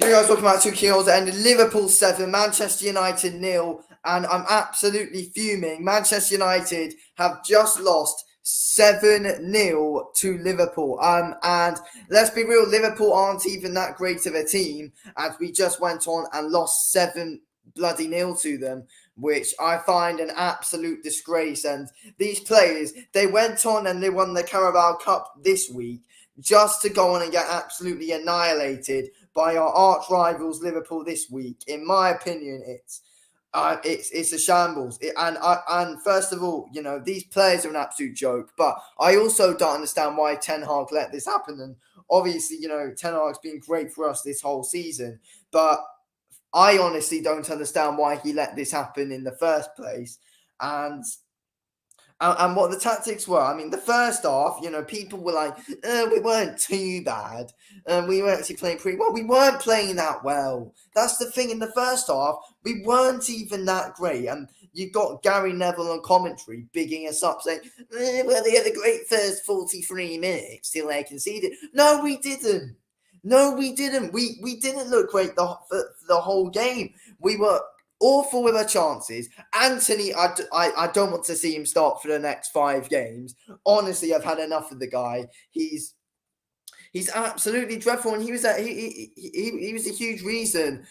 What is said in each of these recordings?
You guys talking about 2 kills and Liverpool 7, Manchester United 0, and I'm absolutely fuming. Manchester United have just lost 7-0 to Liverpool. And let's be real, Liverpool aren't even that great of a team, as we just went on and lost 7 bloody nil to them, which I find an absolute disgrace. And these players, they went on and they won the Carabao Cup this week just to go on and get absolutely annihilated by our arch rivals Liverpool this week. In my opinion, it's a shambles. And first of all, these players are an absolute joke. But I also don't understand why Ten Hag let this happen. And obviously, Ten Hag's been great for us this whole season. But I honestly don't understand why he let this happen in the first place. And what the tactics were. I mean, the first half, people were like, we weren't too bad. We were actually playing pretty well. We weren't playing that well. That's the thing. In the first half, we weren't even that great. And you got Gary Neville on commentary bigging us up, saying, well, they had a great first 43 minutes till they conceded. No, we didn't. We didn't look great the whole game. We were awful with our chances. Anthony, I don't want to see him start for the next 5 games. Honestly, I've had enough of the guy. He's absolutely dreadful, and he was a huge reason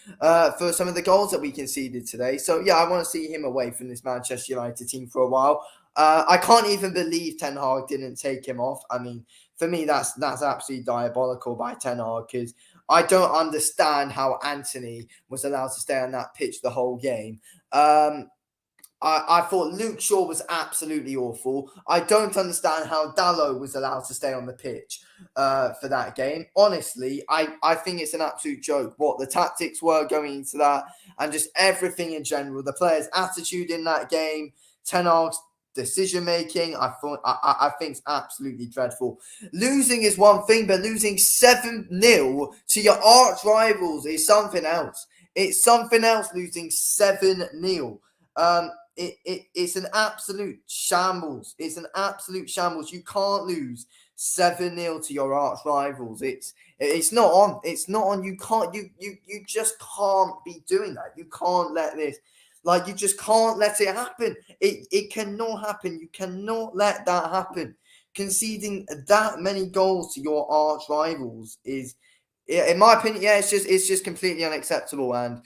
for some of the goals that we conceded today. So yeah, I want to see him away from this Manchester United team for a while. I can't even believe Ten Hag didn't take him off. I mean, for me, that's absolutely diabolical by Ten Hag, because I don't understand how Anthony was allowed to stay on that pitch the whole game. I thought Luke Shaw was absolutely awful. I don't understand how Dalot was allowed to stay on the pitch for that game. Honestly, I think it's an absolute joke what the tactics were going into that, and just everything in general. The players' attitude in that game, Ten Hag's decision making, I think it's absolutely dreadful. Losing is one thing, but losing 7-0 to your arch rivals is something else. It's something else. Losing 7-0. It's an absolute shambles. It's an absolute shambles. You can't lose 7-0 to your arch rivals. It's not on. It's not on. You can't. You just can't be doing that. You can't let this. Like, you just can't let it happen. It cannot happen. You cannot let that happen. Conceding that many goals to your arch rivals is, in my opinion, it's just completely unacceptable. And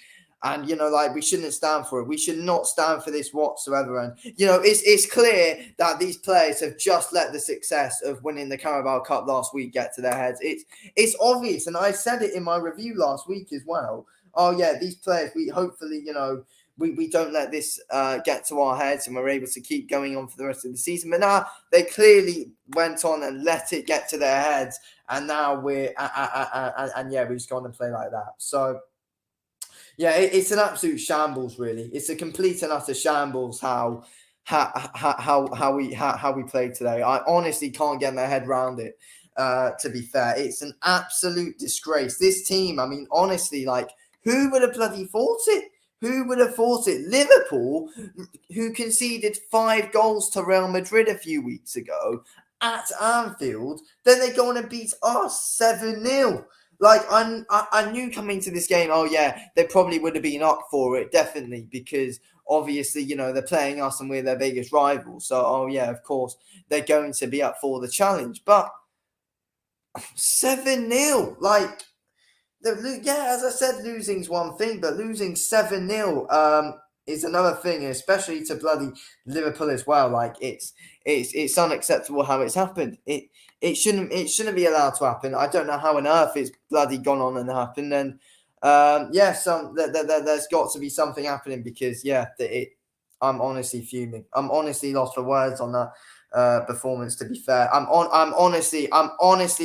we shouldn't stand for it. We should not stand for this whatsoever. And it's clear that these players have just let the success of winning the Carabao Cup last week get to their heads. It's obvious, and I said it in my review last week as well. Oh yeah, these players. We hopefully we don't let this get to our heads, and we're able to keep going on for the rest of the season. But now they clearly went on and let it get to their heads, and now we're we just go on and play like that. So yeah, it's an absolute shambles, really. It's a complete and utter shambles how we played today. I honestly can't get my head around it. To be fair, it's an absolute disgrace. This team, I mean, honestly, like, who would have bloody thought it? Who would have thought it? Liverpool, who conceded 5 goals to Real Madrid a few weeks ago at Anfield, then they go on and beat us 7-0. Like, I knew coming to this game, oh yeah, they probably would have been up for it, definitely, because obviously, they're playing us and we're their biggest rivals. So, oh yeah, of course, they're going to be up for the challenge. But 7-0, like, as I said, losing's one thing, but losing 7-0 is another thing, especially to bloody Liverpool as well. Like, it's unacceptable how it's happened. It shouldn't be allowed to happen. I don't know how on earth it's bloody gone on and happened. And there's got to be something happening, because I'm honestly fuming. I'm honestly lost for words on that performance, to be fair. I'm honestly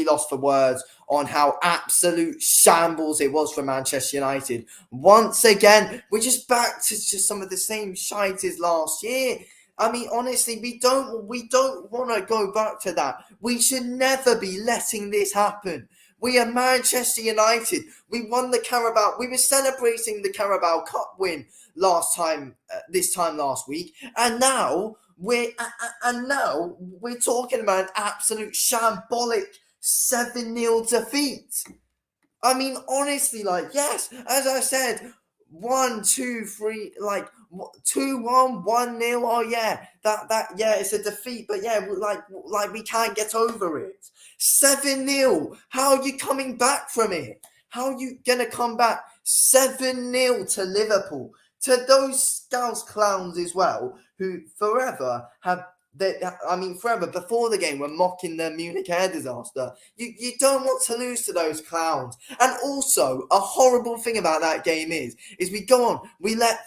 lost for words on how absolute shambles it was for Manchester United. Once again, we're just back to just some of the same shite as last year. I mean, honestly, we don't want to go back to that. We should never be letting this happen. We are Manchester United. We won the Carabao. We were celebrating the Carabao Cup win this time last week, and now we're talking about an absolute shambolic 7-0 defeat. I mean, honestly, like, yes, as I said, 1, 2, 3, like 2-1, 1-0. Oh yeah, yeah, it's a defeat, but yeah, like we can't get over it. 7-0. How are you coming back from it? How are you gonna come back 7-0 to Liverpool? To those Scouse clowns as well, who forever have forever before the game were mocking the Munich air disaster. You don't want to lose to those clowns. And also, a horrible thing about that game is we go on, we let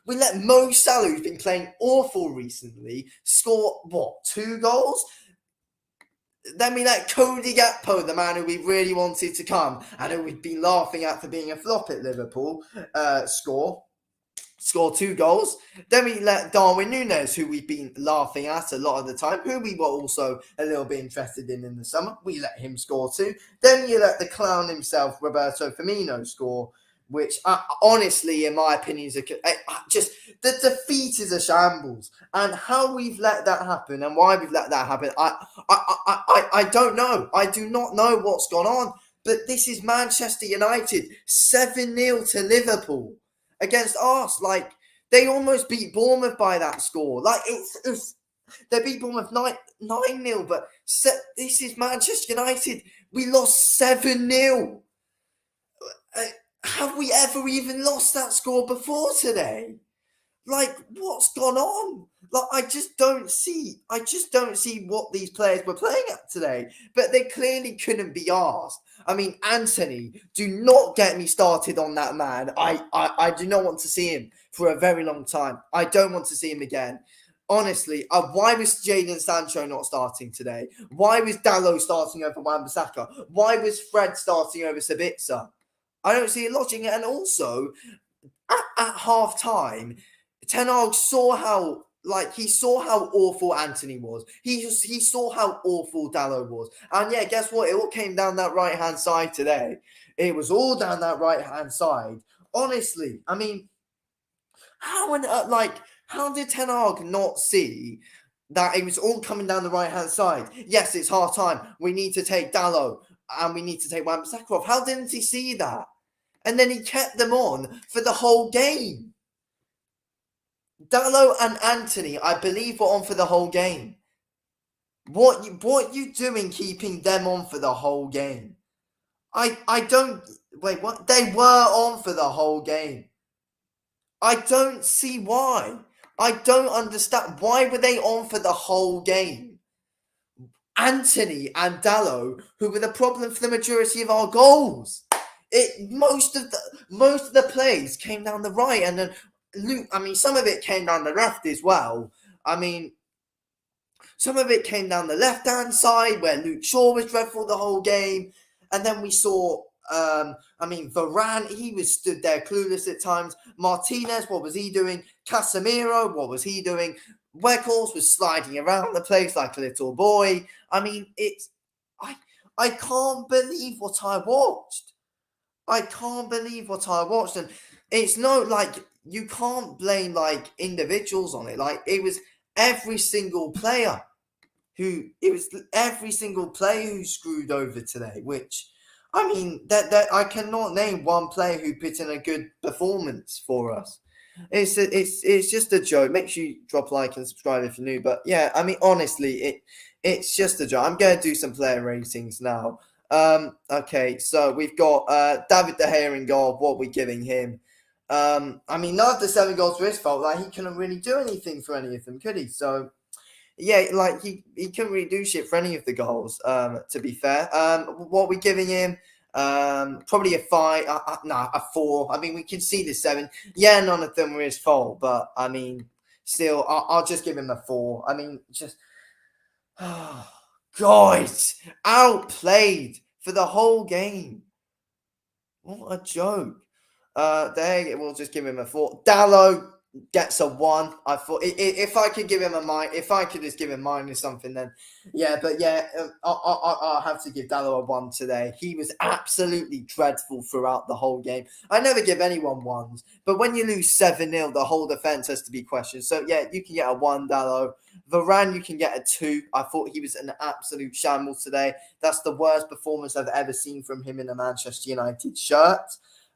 Mo Salah, who's been playing awful recently, score what, 2 goals? Then we let Cody Gakpo, the man who we really wanted to come and who we've been laughing at for being a flop at Liverpool, score 2 goals. Then we let Darwin Núñez, who we've been laughing at a lot of the time, who we were also a little bit interested in the summer, we let him score 2. Then you let the clown himself, Roberto Firmino, score, which honestly, in my opinion, is just the defeat is a shambles. And how we've let that happen and why we've let that happen, I don't know. I do not know what's gone on. But this is Manchester United 7-0 to Liverpool against us. Like, they almost beat Bournemouth by that score. Like, they beat Bournemouth 9-0, but this is Manchester United. We lost 7-0. Have we ever even lost that score before today? Like, what's gone on? Like, I just don't see what these players were playing at today. But they clearly couldn't be asked. I mean, Anthony, do not get me started on that man. I do not want to see him for a very long time. I don't want to see him again. Honestly, why was Jadon Sancho not starting today? Why was Dalot starting over Wan-Bissaka? Why was Fred starting over Sabitzer? I don't see it logic. And also, at half time, Ten Hag saw how awful Anthony was. He saw how awful Dalot was. And yeah, guess what? It all came down that right-hand side today. It was all down that right-hand side. Honestly, I mean, how did Ten Hag not see that it was all coming down the right-hand side? Yes, it's half time. We need to take Dalot and we need to take Wan-Bissaka off. How didn't he see that? And then he kept them on for the whole game. Dalot and Anthony, I believe, were on for the whole game. What you doing keeping them on for the whole game? I don't... Wait, what? They were on for the whole game. I don't see why. I don't understand. Why were they on for the whole game? Anthony and Dalot, who were the problem for the majority of our goals. Most of the plays came down the right, and then Luke. I mean, some of it came down the left as well. I mean, some of it came down the left-hand side where Luke Shaw was dreadful the whole game, and then we saw. Varane, he was stood there clueless at times. Martinez, what was he doing? Casemiro, what was he doing? Weghorst was sliding around the place like a little boy. I mean, I can't believe what I watched. I can't believe what I watched. And it's not like you can't blame like individuals on it. Like, it was every single player who screwed over today, which, I mean, that I cannot name one player who put in a good performance for us. It's just a joke. Make sure you drop a like and subscribe if you're new. But yeah, I mean, honestly, it's just a joke. I'm going to do some player ratings now. Okay, so we've got David De Gea in goal. What we're giving him. None of the 7 goals were his fault. Like, he couldn't really do anything for any of them, could he? So yeah, like he couldn't really do shit for any of the goals. To be fair, what we're giving him. Probably a 5. A 4. I mean, we can see the 7. Yeah, none of them were his fault, but I mean, still, I'll just give him a 4. I mean, just, guys, outplayed for the whole game. What a joke. There, we'll just give him a 4. Dalot, gets a 1. I thought if I could give him if I could just give him minus something, then yeah. But yeah, I'll have to give Dallo a 1 today. He was absolutely dreadful throughout the whole game. I never give anyone 1s, but when you lose 7-0, the whole defense has to be questioned. So yeah, you can get a 1, Dallo. Varane, you can get a 2. I thought he was an absolute shambles today. That's the worst performance I've ever seen from him in a Manchester United shirt.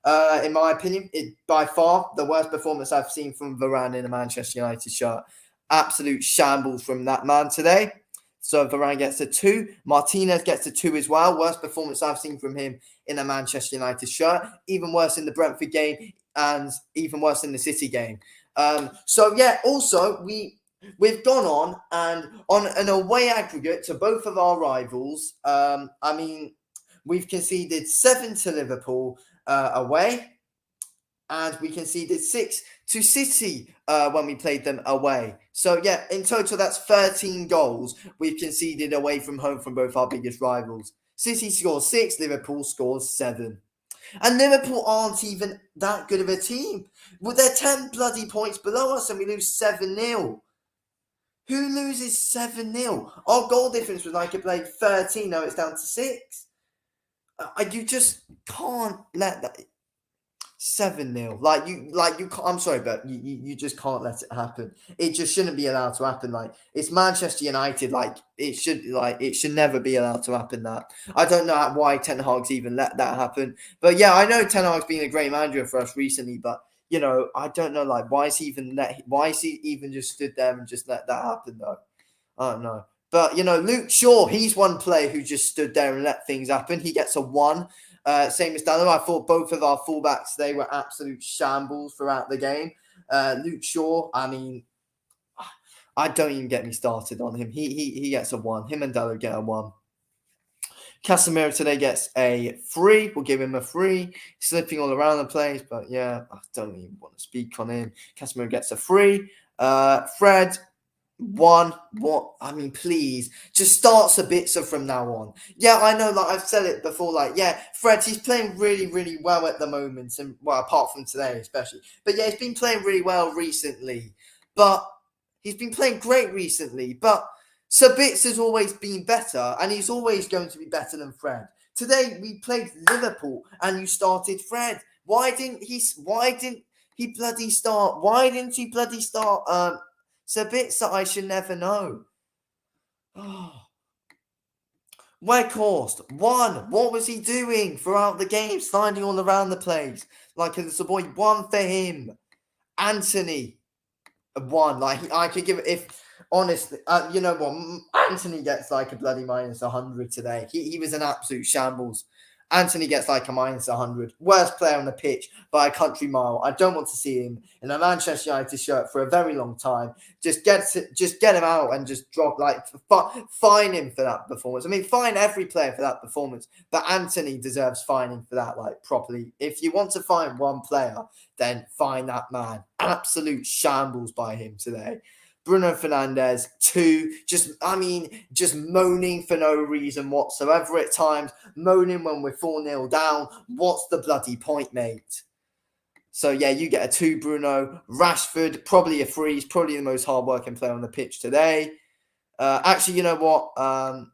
In my opinion, by far the worst performance I've seen from Varane in a Manchester United shirt. Absolute shambles from that man today. So Varane gets a 2. Martinez gets a 2 as well. Worst performance I've seen from him in a Manchester United shirt. Even worse in the Brentford game and even worse in the City game. So yeah, also we've gone on and on an away aggregate to both of our rivals. We've conceded 7 to Liverpool away, and we conceded 6 to City when we played them away. So yeah, in total that's 13 goals we've conceded away from home from both our biggest rivals. City scores 6, Liverpool scores 7. And Liverpool aren't even that good of a team. Well, they're 10 bloody points below us and we lose 7-0. Who loses 7-0? Our goal difference was like it played 13, now it's down to 6. You just can't let that 7-0. I'm sorry, but you just can't let it happen. It just shouldn't be allowed to happen. Like, it's Manchester United. It should never be allowed to happen. That I don't know why Ten Hag's even let that happen. But yeah, I know Ten Hag's been a great manager for us recently, but I don't know, why is he even just stood there and just let that happen though? I don't know. But, Luke Shaw, he's one player who just stood there and let things happen. He gets a 1. Same as Dallo. I thought both of our fullbacks, they were absolute shambles throughout the game. Luke Shaw, I don't even get me started on him. He gets a 1. Him and Dallo get a 1. Casemiro today gets a 3. We'll give him a 3. Slipping all around the place, but yeah, I don't even want to speak on him. Casemiro gets a 3. Fred, 1. Please just start Sabitzer from now on. Yeah, I know, I've said it before, Fred, he's playing really, really well at the moment, and apart from today especially, but yeah, he's been playing really well recently, but he's been playing great recently, but Sabitzer's always been better, and he's always going to be better than Fred. Today we played Liverpool and you started Fred. Why didn't he bloody start Sabitzer? I should never know. Weghorst, 1. What was he doing throughout the game? Sliding all around the place. It's a boy, 1 for him. Anthony, 1. I could give it, if honestly, you know what? Anthony gets a bloody minus 100 today. He was an absolute shambles. Anthony gets a minus 100. Worst player on the pitch by a country mile. I don't want to see him in a Manchester United shirt for a very long time. Just get him out and just drop, fine him for that performance. Fine every player for that performance, but Anthony deserves fining for that, properly. If you want to fine one player, then fine that man. Absolute shambles by him today. Bruno Fernandes, 2. Just moaning for no reason whatsoever at times. Moaning when we're 4-0 down. What's the bloody point, mate? So, yeah, you get a 2, Bruno. Rashford, probably a 3. He's probably the most hard-working player on the pitch today. Actually, you know what? I'll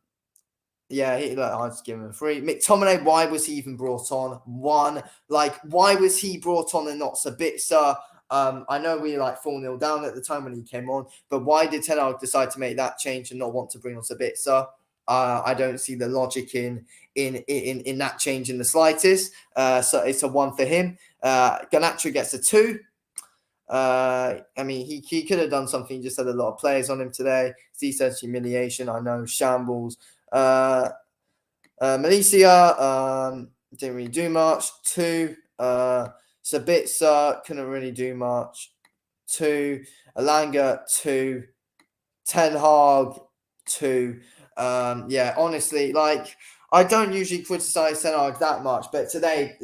just give him a 3. McTominay, why was he even brought on? 1. Why was he brought on and not Sabitzer? I know we were 4-0 down at the time when he came on, but why did Ten Hag decide to make that change and not want to bring on Sabitzer? I don't see the logic in that change in the slightest. So it's a 1 for him. Garnacho gets a 2. He could have done something. He just had a lot of players on him today. He says humiliation. I know, shambles. Malaysia didn't really do much. 2. Sabitzer couldn't really do much. 2. Alanga, 2. Ten Hag, 2. Honestly, I don't usually criticize Ten Hag that much, but today,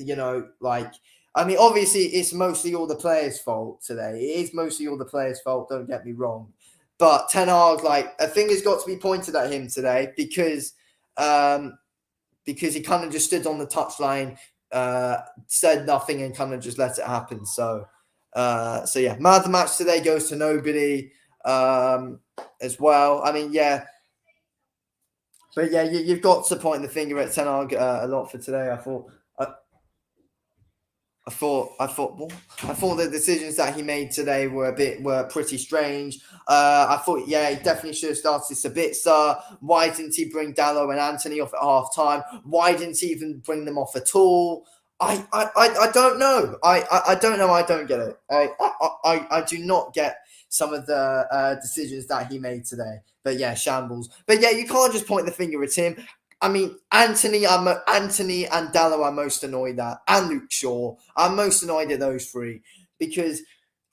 obviously it's mostly all the players' fault today. It is mostly all the players' fault, don't get me wrong. But Ten Hag, a thing has got to be pointed at him today because he kind of just stood on the touchline, said nothing and kind of just let it happen. So, So yeah, man of the match today goes to nobody as well. I mean, yeah. But yeah, you've got to point the finger at Ten Hag a lot for today. I thought the decisions that he made today were pretty strange. I thought, yeah, he definitely should have started Sabitzer. Why didn't he bring Dallo and Anthony off at half time? Why didn't he even bring them off at all? I don't know. I don't know. I don't get it. I do not get some of the decisions that he made today. But yeah, shambles. But yeah, you can't just point the finger at him. I mean, Anthony and Dallo I'm most annoyed at, and Luke Shaw. I'm most annoyed at those three because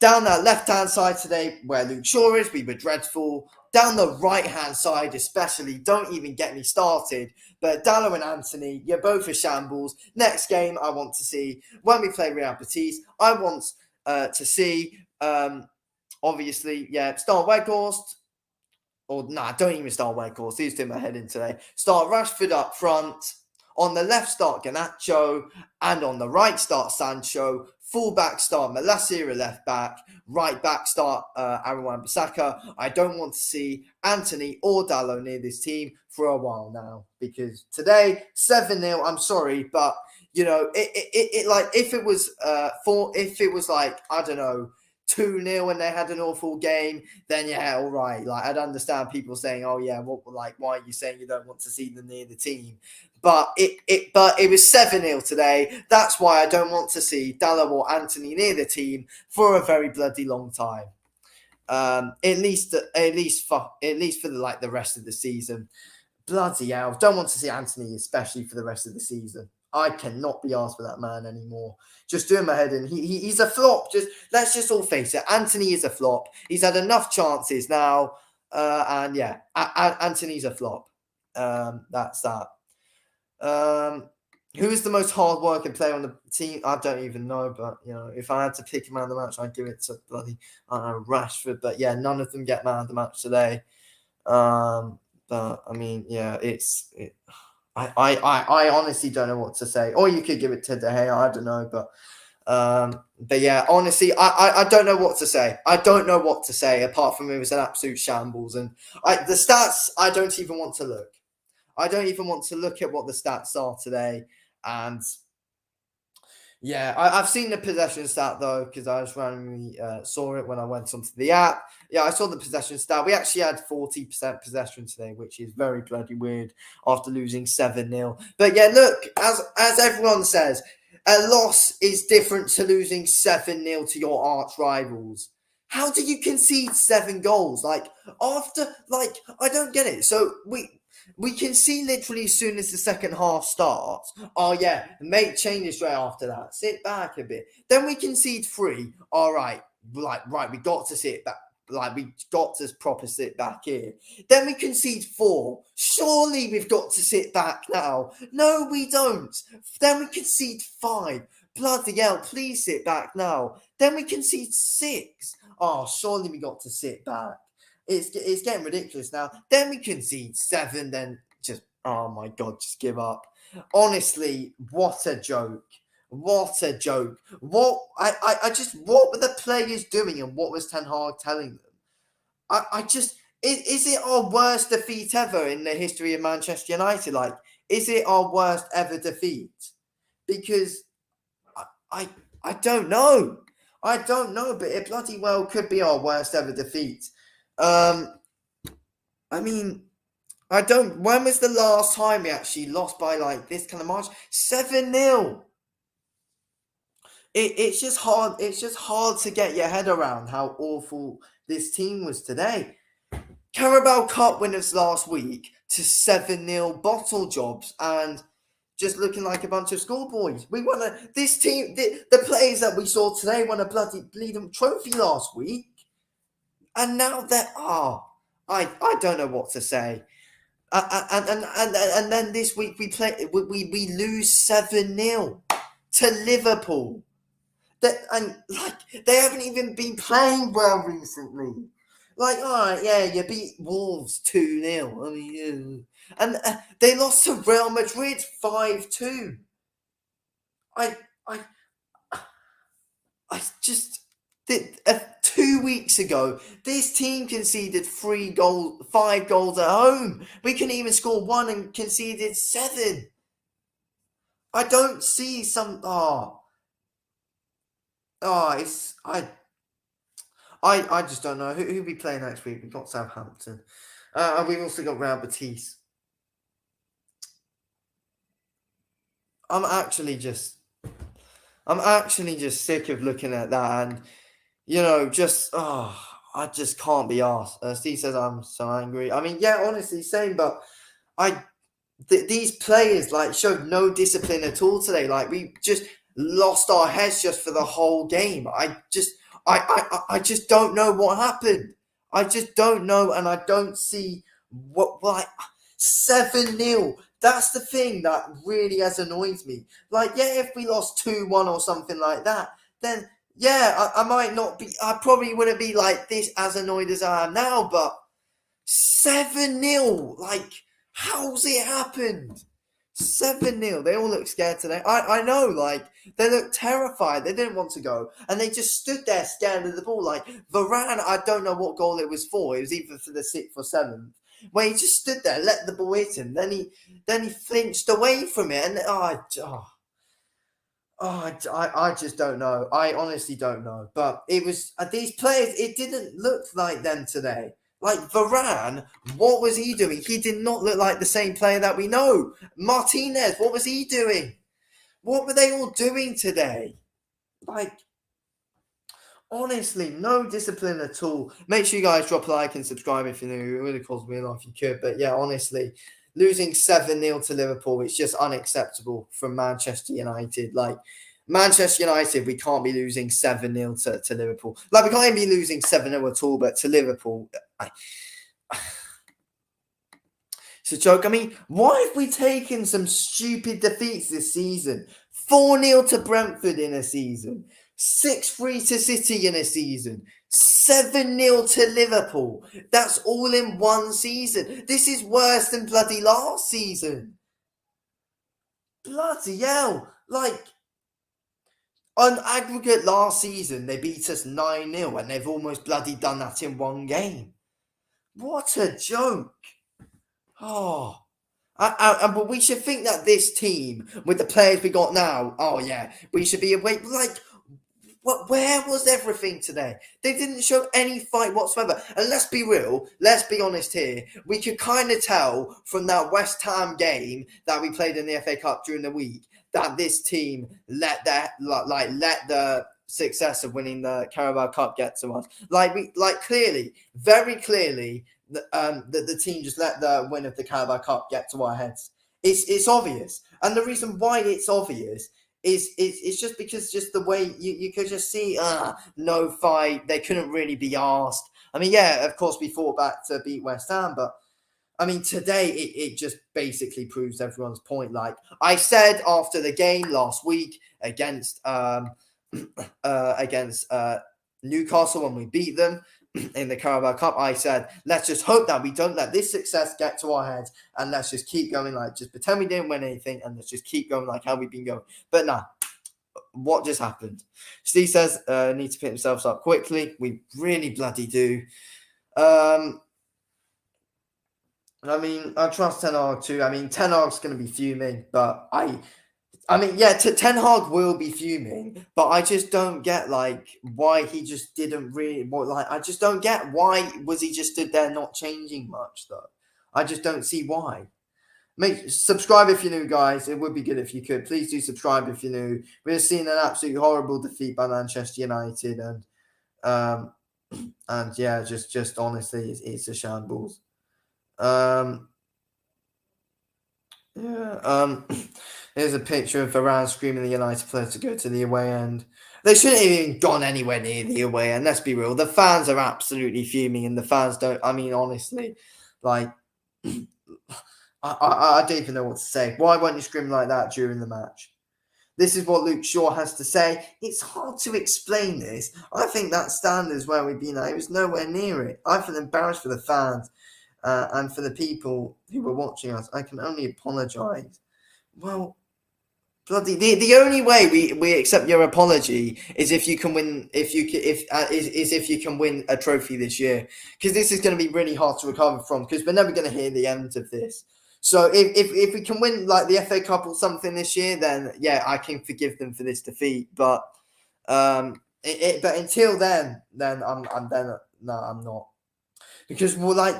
down that left-hand side today, where Luke Shaw is, we were dreadful. Down the right-hand side, especially, don't even get me started. But Dallo and Anthony, you're both a shambles. Next game, I want to see when we play Real Betis. I want to see, obviously, yeah, Star Weghorst. Or nah, don't even start Weghorst. He's doing my head in today. Start Rashford up front. On the left, start Garnacho. And on the right, start Sancho. Full back, start Malacia, left back. Right back, start Aaron Wan-Bissaka. I don't want to see Anthony or Dallo near this team for a while now. Because today, 7-0, I'm sorry, but, you know, it like, if it was like, I don't know, 2-0 and they had an awful game, then yeah, all right. Like, I'd understand people saying, "Oh yeah, why are you saying you don't want to see them near the team?" But it was 7-0 today. That's why I don't want to see Dallo or Anthony near the team for a very bloody long time. At least for the rest of the season. Bloody hell! Don't want to see Anthony, especially for the rest of the season. I cannot be asked for that man anymore. Just doing my head in. He's a flop. Let's just all face it. Anthony is a flop. He's had enough chances now, and yeah, Anthony's a flop. That's that. Who is the most hard-working player on the team? I don't even know, but you know, if I had to pick a man of the match, I'd give it to bloody Rashford. But yeah, none of them get man of the match today. But I mean, yeah, I honestly don't know what to say. Or you could give it to De Gea, I don't know, but yeah, honestly, I don't know what to say. I don't know what to say apart from it was an absolute shambles. And the stats, I don't even want to look. I don't even want to look at what the stats are today. And yeah, I've seen the possession stat though, because I just randomly saw it when I went onto the app. Yeah, I saw the possession stat. We actually had 40% possession today, which is very bloody weird after losing 7-0. But yeah, look, as everyone says, a loss is different to losing 7-0 to your arch rivals. How do you concede 7 goals? I don't get it. So we can see literally as soon as the second half starts, oh yeah, make changes straight after that. Sit back a bit. Then we concede 3. All right, we got to sit back. We got to proper sit back here. Then we concede 4. Surely we've got to sit back now. No, we don't. Then we concede 5. Bloody hell, please sit back now. Then we concede 6. Oh, surely we got to sit back. It's getting ridiculous now. Then we concede 7, then just, oh my God, just give up. Honestly, what a joke. What a joke. What were the players doing and what was Ten Hag telling them? Is it our worst defeat ever in the history of Manchester United? Is it our worst ever defeat? Because I don't know. I don't know, but it bloody well could be our worst ever defeat. I mean, when was the last time we actually lost by this kind of margin? 7-0. It's just hard to get your head around how awful this team was today. Carabao Cup winners last week to 7-0 bottle jobs and just looking like a bunch of schoolboys. This team, the players that we saw today won a bloody bleeding trophy last week. And now I don't know what to say. And then this week we lose 7-0 to Liverpool. They haven't even been playing well recently. All right, yeah, you beat Wolves 2-0. I mean, and they lost to Real Madrid 5-2. I just 2 weeks ago, this team conceded 5 goals at home. We couldn't even score 1 and conceded 7. I don't see some. It's I just don't know who we play next week. We've got Southampton, and we've also got Real Betis. I'm actually just sick of looking at that, and I just can't be asked. Steve says I'm so angry. I mean, yeah, honestly, same, but these players showed no discipline at all today. Like, we just lost our heads just for the whole game. I just don't know what happened. I just don't know, and I don't see what 7-0. That's the thing that really has annoyed me. If we lost 2-1 or something like that, then yeah, I might not be. I probably wouldn't be like this as annoyed as I am now. But 7-0, how's it happened? 7-0. They all look scared today. I know, they looked terrified. They didn't want to go. And they just stood there scared of the ball. Varane, I don't know what goal it was for. It was either for the 6th or 7th. Where he just stood there, let the ball hit him. Then he flinched away from it. And I just don't know. I honestly don't know. But it was these players, it didn't look like them today. Varane, what was he doing? He did not look like the same player that we know. Martinez, what was he doing? What were they all doing today? Honestly, no discipline at all. Make sure you guys drop a like and subscribe if you're new. It really calls me a lot if you could. But yeah, honestly, losing 7-0 to Liverpool, it's just unacceptable from Manchester United. Manchester United, we can't be losing 7-0 to Liverpool. We can't even be losing 7-0 at all, but to Liverpool, it's a joke. I mean, why have we taken some stupid defeats this season? 4-0 to Brentford in a season. 6-3 to City in a season. 7-0 to Liverpool. That's all in one season. This is worse than bloody last season. Bloody hell. On aggregate last season, they beat us 9-0 and they've almost bloody done that in one game. What a joke. But we should think that this team, with the players we got now, we should be away. Where was everything today? They didn't show any fight whatsoever. And let's be real, let's be honest here. We could kind of tell from that West Ham game that we played in the FA Cup during the week that this team let the success of winning the Carabao Cup get to us. Clearly, very clearly, the team just let the win of the Carabao Cup get to our heads. It's obvious, and the reason why it's obvious is just because just the way you could just see no fight. They couldn't really be asked. I mean, yeah, of course we fought back to beat West Ham, but I mean today it just basically proves everyone's point. Like I said after the game last week against Newcastle when we beat them in the Carabao Cup, I said, let's just hope that we don't let this success get to our heads and let's just keep going, just pretend we didn't win anything and let's just keep going like how we've been going. But nah, what just happened? Steve says, need to pick themselves up quickly. We really bloody do. I mean, I trust Ten Hag too. I mean, Ten Hag's going to be fuming, but Ten Hag will be fuming, but I just don't get why he just didn't really I just don't get why was he just stood there not changing much though. I just don't see why. Subscribe if you're new, guys. It would be good if you could. Please do subscribe if you're new. We're seeing an absolutely horrible defeat by Manchester United, and yeah, just honestly, it's a shambles. Here's a picture of Varane screaming the United players to go to the away end. They shouldn't have even gone anywhere near the away end. Let's be real. The fans are absolutely fuming, and the fans don't. I mean, honestly, I don't even know what to say. Why weren't you screaming like that during the match? This is what Luke Shaw has to say. It's hard to explain this. I think that standards where we've been at, it was nowhere near it. I feel embarrassed for the fans and for the people who were watching us. I can only apologise. Well, Bloody the only way we accept your apology is if you can win if you can win a trophy this year, because this is going to be really hard to recover from, because we're never going to hear the end of this. So if we can win like the FA Cup or something this year, then yeah, I can forgive them for this defeat. But but until then I'm not, because we're like.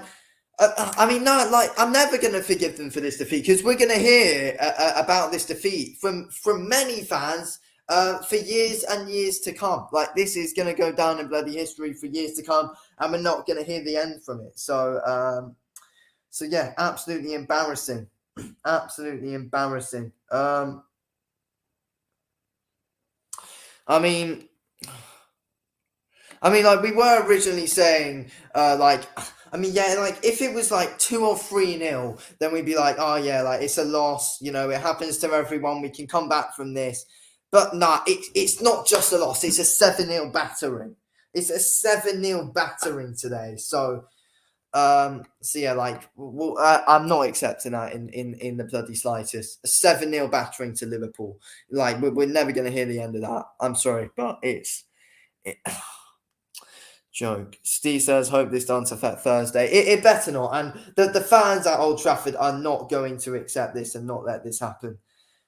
I mean, no, like I'm never going to forgive them for this defeat, because we're going to hear about this defeat from many fans for years and years to come. Like, this is going to go down in bloody history for years to come, and we're not going to hear the end from it. So, so yeah, absolutely embarrassing, absolutely embarrassing. I mean, like we were originally saying, like. I mean, yeah, like if it was like 2 or 3-0, then we'd be like, oh yeah, like it's a loss. You know, it happens to everyone. We can come back from this. But nah, it's not just a loss. It's a 7-0 battering. It's a 7-0 battering today. So, so yeah, like I'm not accepting that in the bloody slightest. A 7-0 battering to Liverpool. Like we're never going to hear the end of that. I'm sorry, but it's. Joke. Steve says, hope this doesn't affect Thursday. It better not. And the fans at Old Trafford are not going to accept this and not let this happen.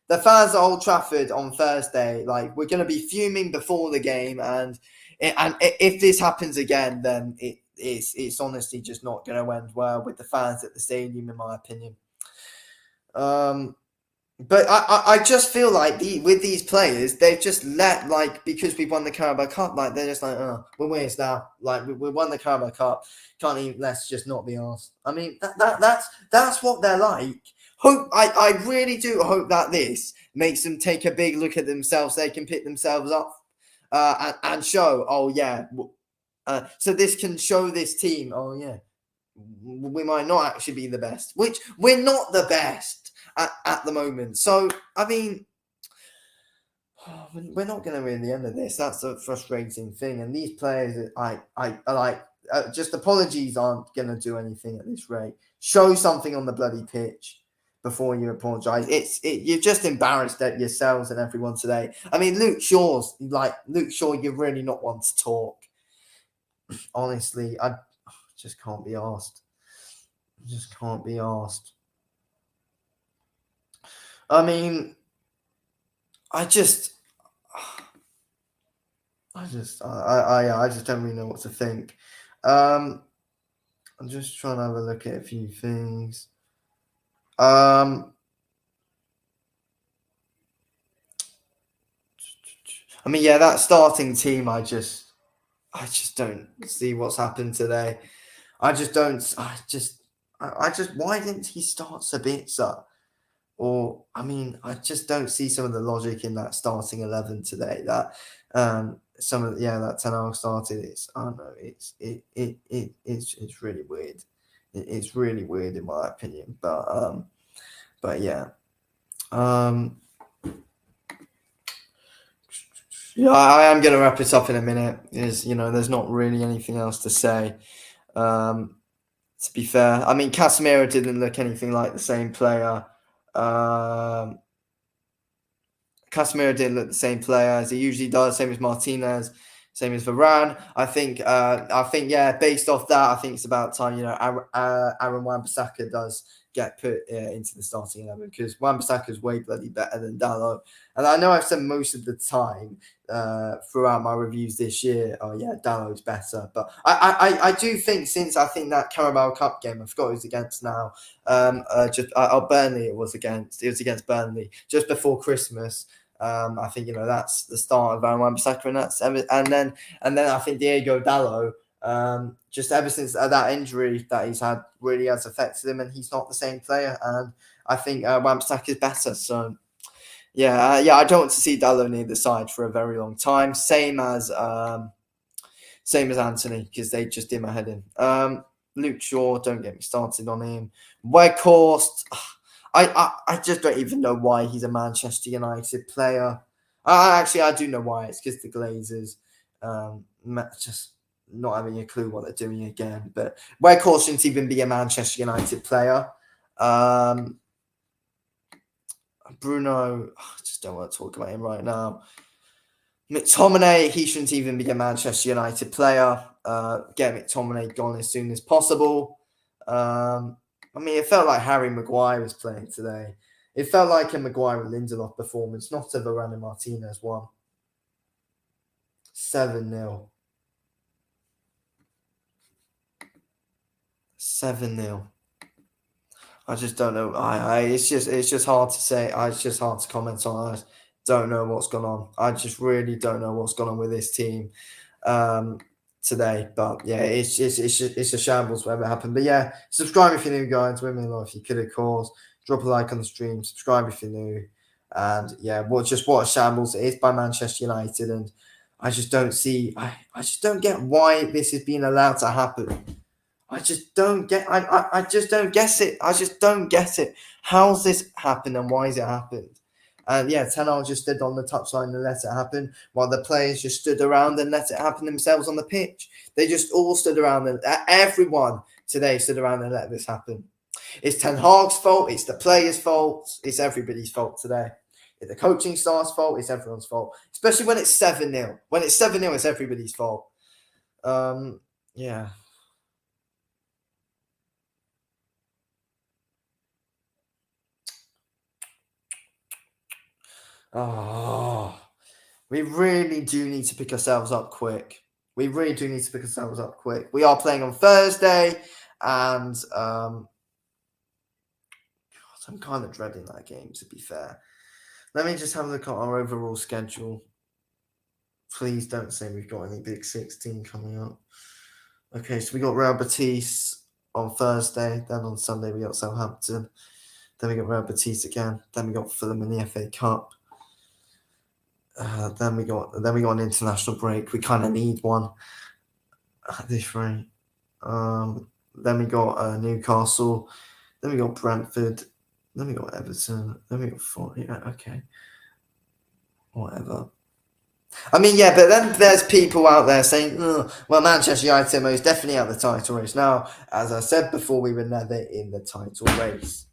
The fans at Old Trafford on Thursday, like, we're going to be fuming before the game. And if this happens again, then it's honestly just not going to end well with the fans at the stadium, in my opinion. But I just feel like with these players, they've just let, like, because we've won the Carabao Cup, like, they're just like, oh, we're winners now. Like, we won the Carabao Cup. Can't even, let's just not be arsed. I mean, that's what they're like. I really do hope that this makes them take a big look at themselves. They can pick themselves up and show, oh, yeah. So this can show this team, oh, yeah, we might not actually be the best, which we're not the best at the moment. So, I mean, we're not going to win the end of this. That's a frustrating thing. And these players, I like, just apologies aren't going to do anything at this rate. Show something on the bloody pitch before you apologise. You're just embarrassed at yourselves and everyone today. I mean, Luke Shaw, you're really not one to talk. Honestly, I just can't be asked. Just can't be asked. I mean, I just don't really know what to think. I'm just trying to have a look at a few things. I mean, yeah, that starting team, I just don't see what's happened today. Why didn't he start Sabitzer? Or, I mean, I just don't see some of the logic in that starting 11 today. That that Ten Hag started. It's really weird. It's really weird in my opinion. But yeah. Yeah, I am going to wrap it up in a minute. There's not really anything else to say. To be fair, I mean, Casemiro didn't look anything like the same player. Casemiro didn't look the same player as he usually does. Same as Martinez, same as Varane. I think, yeah, based off that, I think it's about time, Aaron Wan-Bissaka does get put into the starting 11, because Wan-Bissaka is way bloody better than Dalot. And I know I've said most of the time throughout my reviews this year, oh yeah, Dalot's better. But I do think, since I think that Carabao Cup game, I forgot who it was against now, Burnley it was against Burnley just before Christmas. I think that's the start of Aaron Wan-Bissaka, and then I think Diego Dalot, just ever since that injury that he's had, really has affected him, and he's not the same player. And I think Wan-Bissaka is better. So yeah, I don't want to see Dalot near the side for a very long time. Same as Anthony, because they just did my head in. Luke Shaw, don't get me started on him. Weghorst, I just don't even know why he's a Manchester United player. Actually, I do know why. It's because the Glazers, just not having a clue what they're doing again. But Weghorst shouldn't even be a Manchester United player. Bruno, I just don't want to talk about him right now. McTominay, he shouldn't even be a Manchester United player. Get McTominay gone as soon as possible. I mean, it felt like Harry Maguire was playing today. It felt like a Maguire and Lindelof performance, not a Varane and Martinez one. 7-0. 7-0. I just don't know. It's just hard to say. It's just hard to comment on. I don't know what's gone on. I just really don't know what's gone on with this team today. But yeah, it's a shambles whatever happened. But yeah, subscribe if you're new, guys. Women love if you could, of course. Drop a like on the stream. Subscribe if you're new. And yeah, what a shambles it is by Manchester United. And I just don't see. I just don't get why this is being allowed to happen. I just don't get. I just don't guess it. I just don't get it. How's this happened and why has it happened? And yeah, Ten Hag just stood on the touchline and let it happen, while the players just stood around and let it happen themselves on the pitch. They just all stood around, and everyone today stood around and let this happen. It's Ten Hag's fault. It's the players' fault. It's everybody's fault today. It's the coaching staff's fault. It's everyone's fault, especially when it's 7-0. When it's 7-0, it's everybody's fault. Yeah. Oh, we really do need to pick ourselves up quick. We really do need to pick ourselves up quick. We are playing on Thursday, and I'm kind of dreading that game, to be fair. Let me just have a look at our overall schedule. Please don't say we've got any Big 16 coming up. Okay, so we got Real Betis on Thursday. Then on Sunday we got Southampton. Then we got Real Betis again. Then we got Fulham in the FA Cup. Then we got an international break. We kind of need one at this rate. Then we got Newcastle. Then we got Brentford. Then we got Everton. Then we got Fulham. Yeah, okay. Whatever. I mean, yeah, but then there's people out there saying, well, Manchester United are most definitely out of the title race. Now, as I said before, we were never in the title race.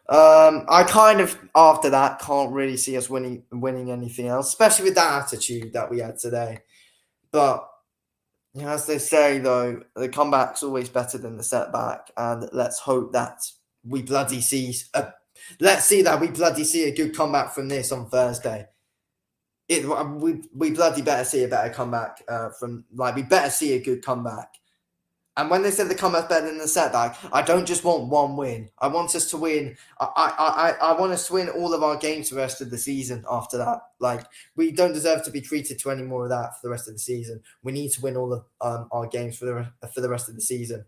I kind of, after that, can't really see us winning anything else, especially with that attitude that we had today. But you know, as they say, though, the comeback's always better than the setback, and let's hope that we bloody see a good comeback from this on Thursday. We bloody better see a better comeback we better see a good comeback. And when they said the comeback's better than the setback, I don't just want one win. I want us to win. I want us to win all of our games for the rest of the season after that. Like, we don't deserve to be treated to any more of that for the rest of the season. We need to win all of our games for the rest of the season.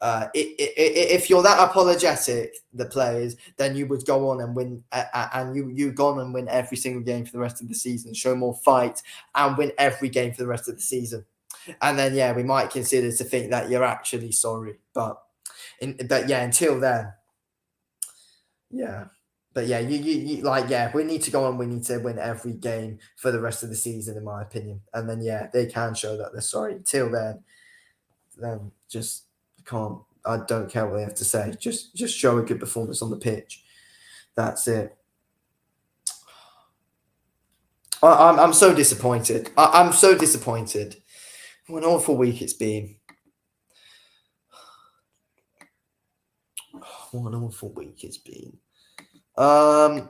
If you're that apologetic, the players, then you would go on and win, and you go on and win every single game for the rest of the season, show more fight, and win every game for the rest of the season. And then, yeah, we might consider to think that you're actually sorry. But until then, yeah. But yeah, we need to go on. We need to win every game for the rest of the season, in my opinion. And then, yeah, they can show that they're sorry. Till then just can't. I don't care what they have to say. Just show a good performance on the pitch. That's it. I'm so disappointed. I'm so disappointed. What an awful week it's been. What an awful week it's been. Yeah.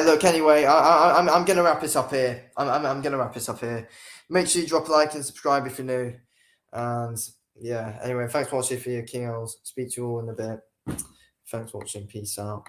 Look, anyway, I'm gonna wrap this up here. I'm gonna wrap this up here. Make sure you drop a like and subscribe if you're new. And yeah, anyway, thanks for watching for your King Owls. Speak to you all in a bit. Thanks for watching. Peace out.